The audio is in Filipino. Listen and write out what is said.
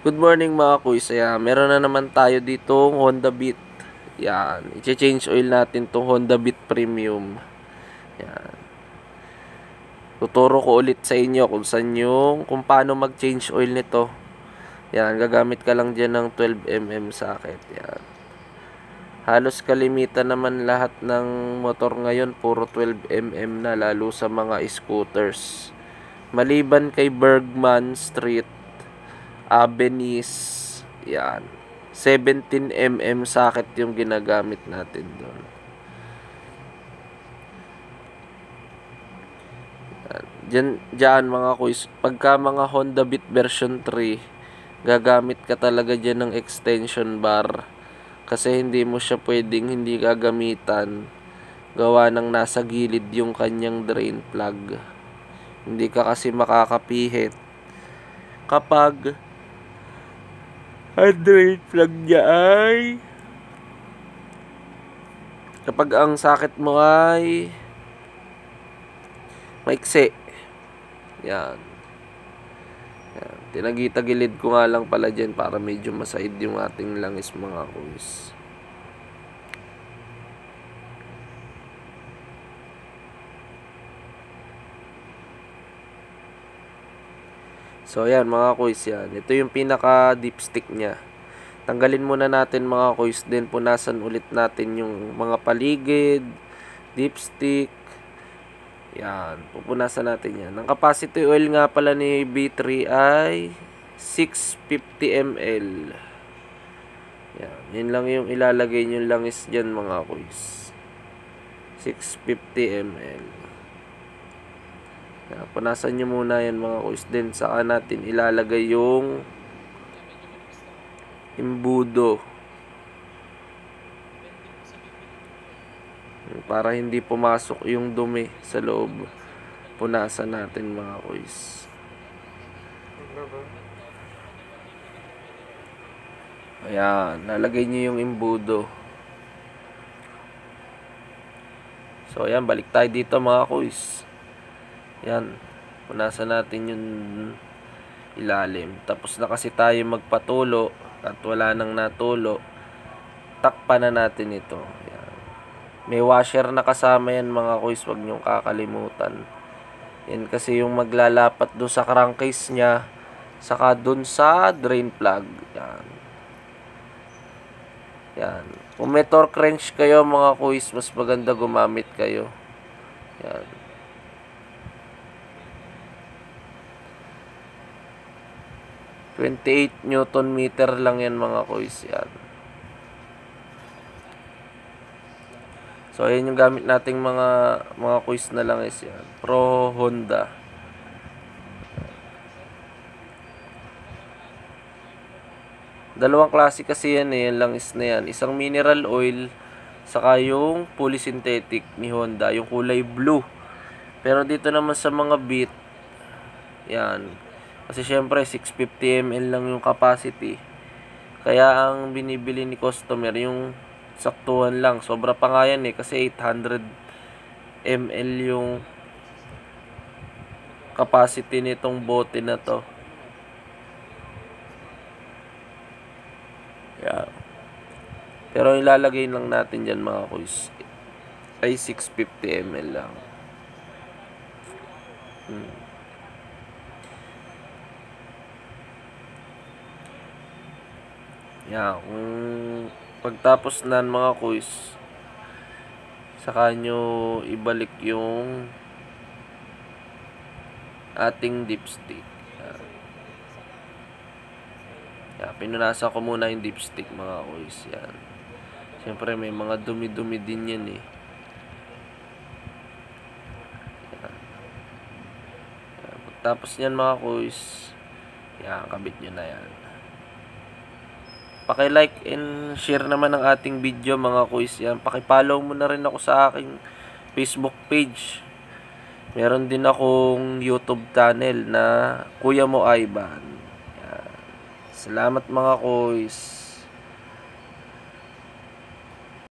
Good morning mga kuys. Ayan, meron na naman tayo ditong Honda Beat. Yan, i-change oil natin tong Honda Beat Premium. Yan. Tuturo ko ulit sa inyo kung paano mag-change oil nito. Yan, gagamit ka lang diyan ng 12mm socket. Yan. Halos kalimitan naman lahat ng motor ngayon puro 12mm na, lalo sa mga scooters. Maliban kay Bergman Street, Venice, yan. 17mm socket yung ginagamit natin doon. Diyan mga kuys, pagka mga Honda Beat version 3, gagamit ka talaga diyan ng extension bar. Kasi hindi mo siya pwedeng hindi gagamitan. Gawa ng nasa gilid yung kanyang drain plug. Hindi ka kasi makakapihit kapag ang drain plug niya ay kapag ang socket mo ay maiksi. Yan. Yan. Tinagitagilid ko nga lang pala dyan para medyo masaid yung ating langis mga kuys. So yan mga kuys, yan. Ito yung pinaka dipstick niya. Tanggalin muna natin mga kuys, then punasan ulit natin yung mga paligid, dipstick. Yan, pupunasan natin yan. Ang capacity oil nga pala ni B3 ay 650 ml. Yan, yun lang yung ilalagay nyo langis dyan mga kuys. 650 ml. Yan, punasan nyo muna yan mga kuys. Then saka natin ilalagay yung imbudo. Para hindi pumasok yung dumi sa loob. Punasan natin mga kuys. Ayan, nalagay nyo yung imbudo. So ayan, balik tayo dito mga kuys. Ayan, punasan natin yung ilalim. Tapos na kasi tayo magpatulo at wala nang natulo. Takpan na natin ito. Ayan. May washer na kasama yan mga kuys, wag nyong kakalimutan. Yan kasi yung maglalapat doon sa crankcase nya, saka doon sa drain plug. Yan. Yan. Kung may torque wrench kayo mga kuys, mas maganda gumamit kayo. Yan. .28 Newton meter lang yan mga kuys. Yan. So ayan yung gamit nating mga kuys na langis yan. Pro Honda. Dalawang klase kasi yan yung langis na yan. Isang mineral oil, saka yung fully synthetic ni Honda, yung kulay blue. Pero dito naman sa mga Beat, yan. Kasi syempre 650 ml lang yung capacity. Kaya ang binibili ni customer yung saktuhan lang. Sobra pa nga yan kasi 800 ml yung capacity nitong bote na to. Yeah. Pero ilalagay lang natin dyan mga kuys ay 650 ml lang. Yeah, kung pagtapos nan mga kuys, saka nyo ibalik yung ating dipstick. Yan, pinunasan ko muna yung dipstick mga kuys. Yan. Siyempre may mga dumi-dumi din yan eh. Yan. Yan. Pagtapos nyan mga kuys, yan, kabit nyo na yan. Paki-like and share naman ang ating video mga kuys. Yan, paki-follow mo na rin ako sa aking Facebook page. Meron din akong YouTube channel na Kuya Mo Ivan. Yan. Salamat mga kuys.